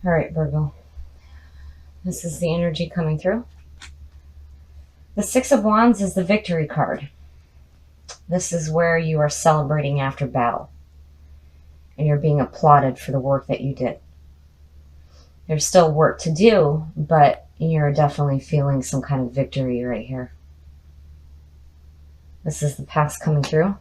All right, Virgo. This is the energy coming through. The Six of Wands is the victory card. This is where you are celebrating after battle and you're being applauded for the work that you did. There's still work to do, but you're definitely feeling some kind of victory right here. This is the past coming through.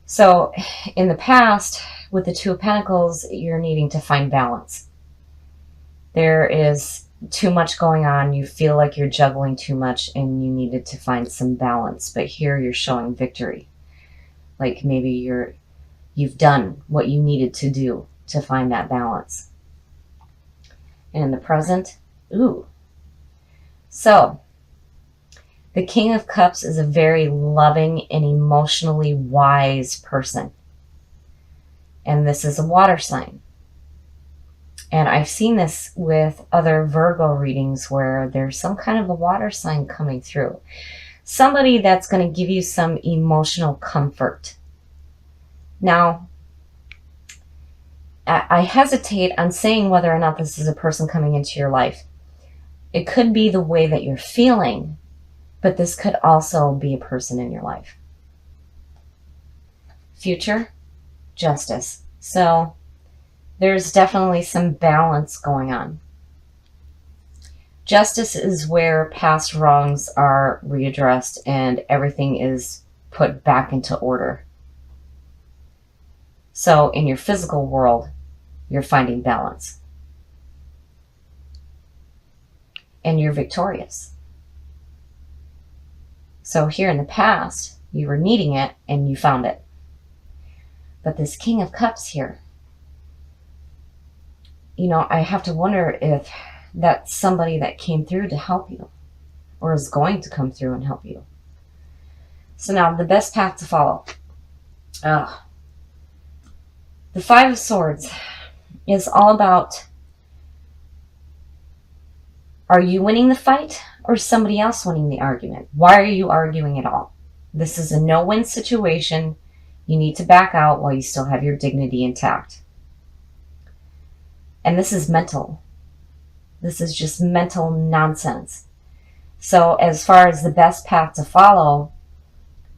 So in the past, with the Two of Pentacles, you're needing to find balance. There is too much going on. You feel like you're juggling too much and you needed to find some balance. But here you're showing victory. Like maybe you've done what you needed to do to find that balance. And in the present, ooh. So the King of Cups is a very loving and emotionally wise person. And this is a water sign. And I've seen this with other Virgo readings where there's some kind of a water sign coming through. Somebody that's going to give you some emotional comfort. Now, I hesitate on saying whether or not this is a person coming into your life. It could be the way that you're feeling, but this could also be a person in your life. Future, justice. So there's definitely some balance going on. Justice is where past wrongs are readdressed and everything is put back into order. So in your physical world, you're finding balance. And you're victorious. So here in the past, you were needing it and you found it. But this King of Cups here, you know, I have to wonder if that's somebody that came through to help you or is going to come through and help you. So now the best path to follow. The Five of Swords is all about, are you winning the fight or is somebody else winning the argument? Why are you arguing at all? This is a no-win situation. You need to back out while you still have your dignity intact. And this is mental. This is just mental nonsense. So as far as the best path to follow,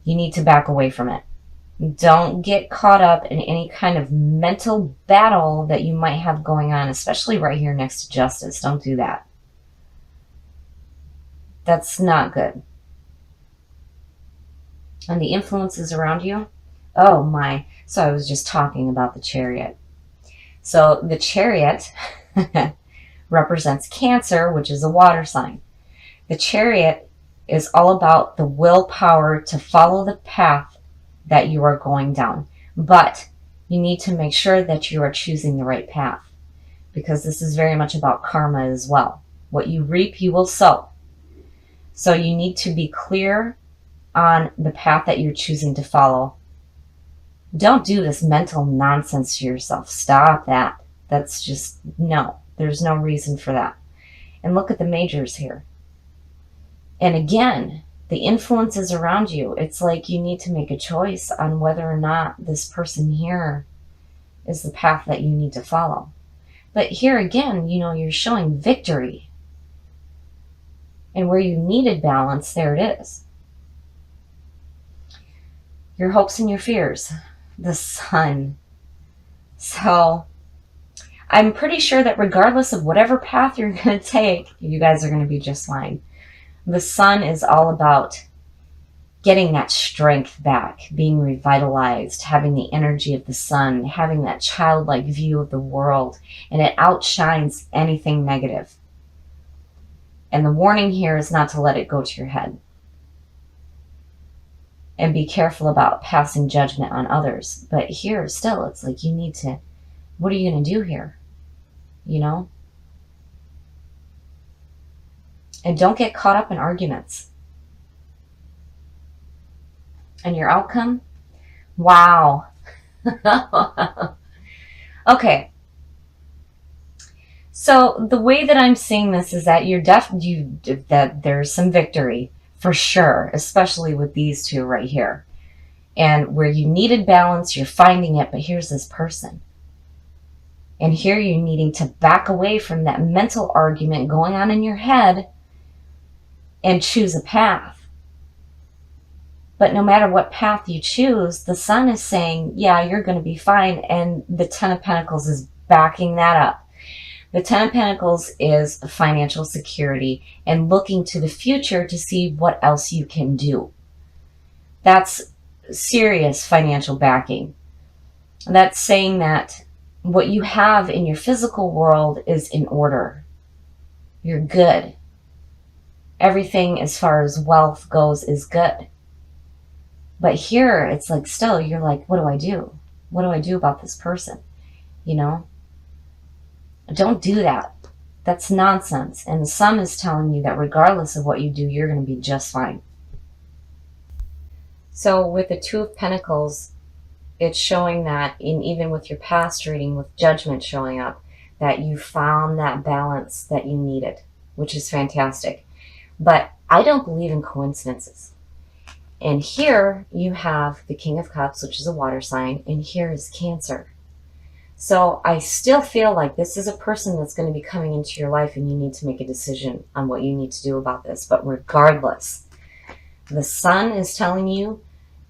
you need to back away from it. Don't get caught up in any kind of mental battle that you might have going on, especially right here next to justice. Don't do that. That's not good. And the influences around you, oh my. So I was just talking about the Chariot. So the Chariot represents Cancer, which is a water sign. The Chariot is all about the willpower to follow the path that you are going down. But you need to make sure that you are choosing the right path, because this is very much about karma as well. What you reap, you will sow. So you need to be clear on the path that you're choosing to follow. Don't do this mental nonsense to yourself. Stop that. That's just, no. There's no reason for that. And look at the majors here. And again, the influences around you, it's like you need to make a choice on whether or not this person here is the path that you need to follow. But here again, you know, you're showing victory. And where you needed balance, there it is. Your hopes and your fears. The Sun. So I'm pretty sure that regardless of whatever path you're going to take, you guys are going to be just fine. The Sun is all about getting that strength back, being revitalized, having the energy of the sun, having that childlike view of the world, and it outshines anything negative. And the warning here is not to let it go to your head. And be careful about passing judgment on others. But here, still, it's like you need to, what are you going to do here? You know? And don't get caught up in arguments. And your outcome? Wow. Okay. So the way that I'm seeing this is that that there's some victory for sure, especially with these two right here. And where you needed balance, you're finding it, but here's this person. And here you're needing to back away from that mental argument going on in your head and choose a path. But no matter what path you choose, the Sun is saying, yeah, you're going to be fine. And the Ten of Pentacles is backing that up. The Ten of Pentacles is financial security and looking to the future to see what else you can do. That's serious financial backing. That's saying that what you have in your physical world is in order. You're good. Everything as far as wealth goes is good. But here, it's like still, you're like, what do I do? What do I do about this person? You know? Don't do that. That's nonsense. And the Sun is telling you that regardless of what you do, you're going to be just fine. So with the Two of Pentacles, it's showing that even with your past reading, with Judgment showing up, that you found that balance that you needed, which is fantastic. But I don't believe in coincidences. And here you have the King of Cups, which is a water sign, and here is Cancer. So I still feel like this is a person that's going to be coming into your life and you need to make a decision on what you need to do about this. But regardless, the Sun is telling you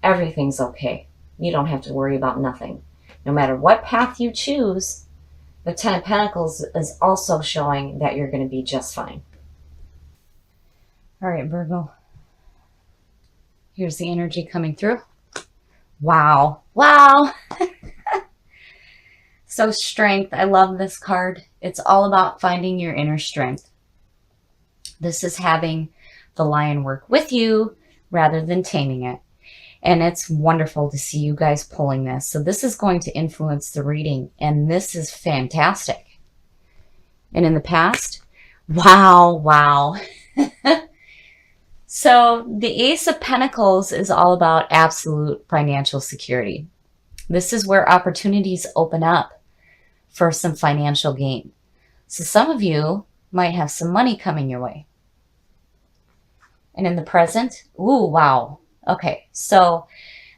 everything's okay. You don't have to worry about nothing. No matter what path you choose, the Ten of Pentacles is also showing that you're going to be just fine. All right, Virgo. Here's the energy coming through. Wow. Wow. So strength. I love this card. It's all about finding your inner strength. This is having the lion work with you rather than taming it. And it's wonderful to see you guys pulling this. So this is going to influence the reading. And this is fantastic. And in the past, wow, wow. So the Ace of Pentacles is all about absolute financial security. This is where opportunities open up for some financial gain. So some of you might have some money coming your way. And in the present, ooh, wow. Okay, so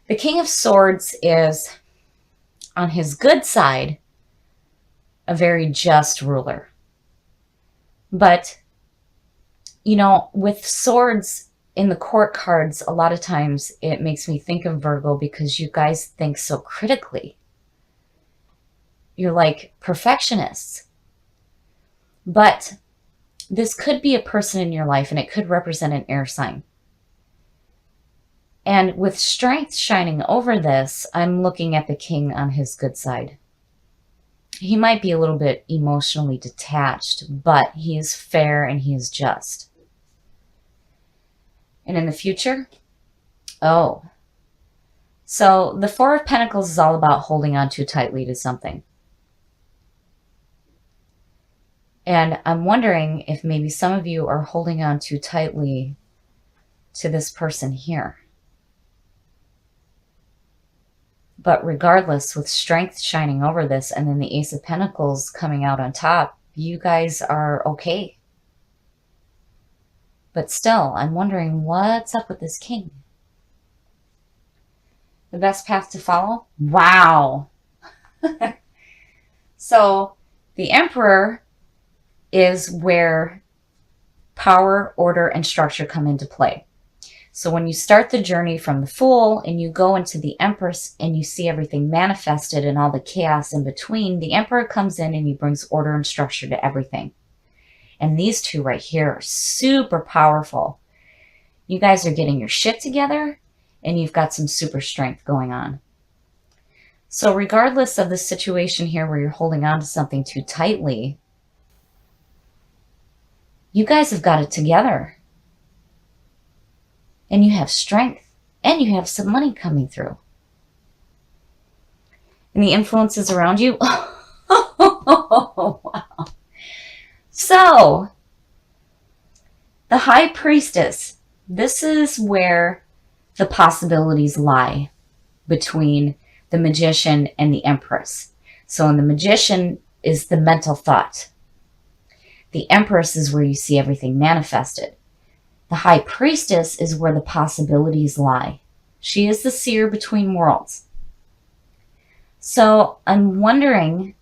the King of Swords is, on his good side, a very just ruler. But, you know, with swords in the court cards, a lot of times it makes me think of Virgo because you guys think so critically. You're like perfectionists. But this could be a person in your life and it could represent an air sign. And with strength shining over this, I'm looking at the king on his good side. He might be a little bit emotionally detached, but he is fair and he is just. And in the future, oh. So the Four of Pentacles is all about holding on too tightly to something. And I'm wondering if maybe some of you are holding on too tightly to this person here. But regardless, with strength shining over this and then the Ace of Pentacles coming out on top, you guys are okay. But still, I'm wondering what's up with this king. The best path to follow? Wow. So the Emperor is where power, order, and structure come into play. So when you start the journey from the Fool and you go into the Empress and you see everything manifested and all the chaos in between, the Emperor comes in and he brings order and structure to everything. And these two right here are super powerful. You guys are getting your shit together and you've got some super strength going on. So regardless of the situation here where you're holding on to something too tightly, you guys have got it together. And you have strength. And you have some money coming through. And the influences around you. Oh, wow. So, the High Priestess. This is where the possibilities lie between the Magician and the Empress. So, in the Magician is the mental thought. The Empress is where you see everything manifested. The High Priestess is where the possibilities lie. She is the seer between worlds. So I'm wondering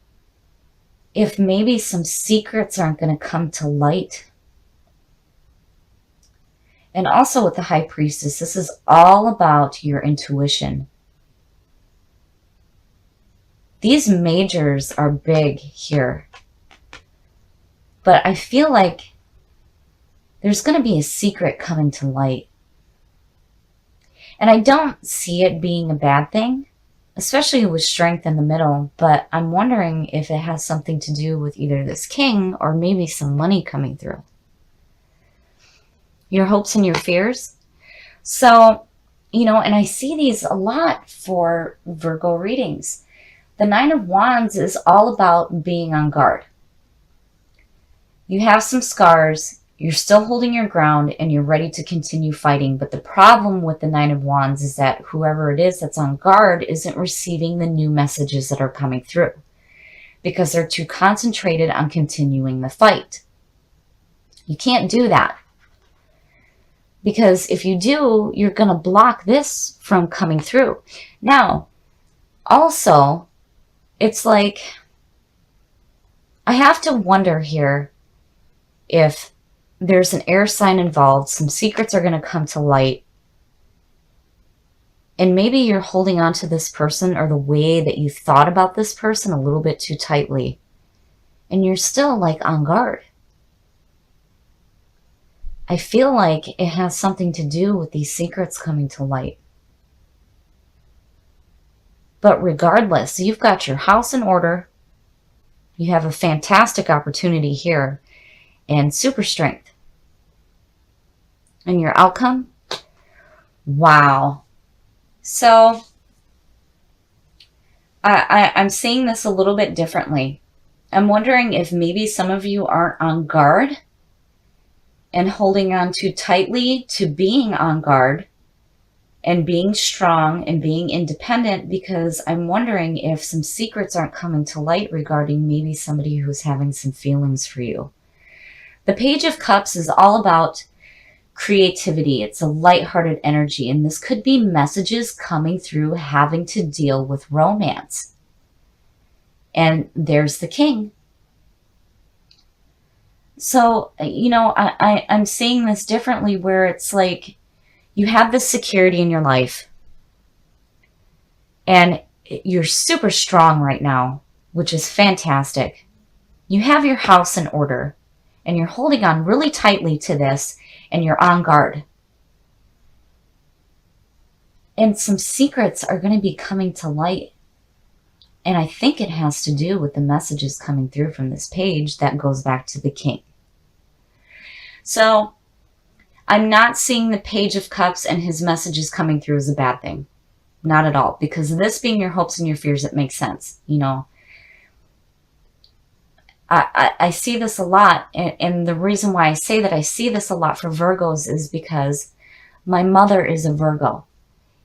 if maybe some secrets aren't going to come to light. And also with the High Priestess, this is all about your intuition. These majors are big here. But I feel like there's going to be a secret coming to light. And I don't see it being a bad thing, especially with strength in the middle, but I'm wondering if it has something to do with either this king or maybe some money coming through. Your hopes and your fears. So, and I see these a lot for Virgo readings. The Nine of Wands is all about being on guard. You have some scars, you're still holding your ground, and you're ready to continue fighting. But the problem with the Nine of Wands is that whoever it is that's on guard isn't receiving the new messages that are coming through because they're too concentrated on continuing the fight. You can't do that. Because if you do, you're going to block this from coming through. Now, also, it's like, I have to wonder here if there's an air sign involved, some secrets are going to come to light, and maybe you're holding on to this person or the way that you thought about this person a little bit too tightly, and you're still like on guard. I feel like it has something to do with these secrets coming to light. But regardless, you've got your house in order. You have a fantastic opportunity here and super strength. And your outcome? Wow. So I'm seeing this a little bit differently. I'm wondering if maybe some of you aren't on guard and holding on too tightly to being on guard and being strong and being independent, because I'm wondering if some secrets aren't coming to light regarding maybe somebody who's having some feelings for you. The Page of Cups is all about creativity. It's a lighthearted energy, and this could be messages coming through having to deal with romance. And there's the King. So, I'm seeing this differently, where it's like you have this security in your life and you're super strong right now, which is fantastic. You have your house in order and you're holding on really tightly to this, and you're on guard. And some secrets are going to be coming to light. And I think it has to do with the messages coming through from this page that goes back to the King. So I'm not seeing the Page of Cups and his messages coming through as a bad thing. Not at all. Because this being your hopes and your fears, it makes sense. I see this a lot. And the reason why I say that I see this a lot for Virgos is because my mother is a Virgo.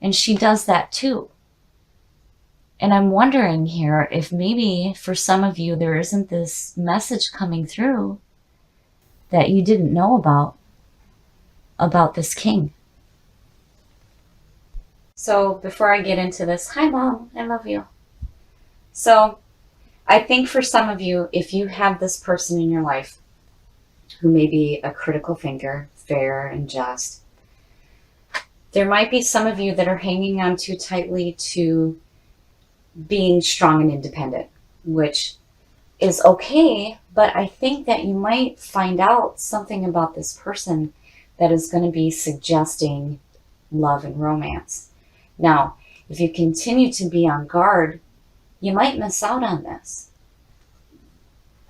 And she does that too. And I'm wondering here if maybe for some of you there isn't this message coming through that you didn't know about this King. So before I get into this, hi Mom, I love you. So I think for some of you, if you have this person in your life who may be a critical thinker, fair and just, there might be some of you that are hanging on too tightly to being strong and independent, which is okay, but I think that you might find out something about this person that is going to be suggesting love and romance. Now, if you continue to be on guard, you might miss out on this.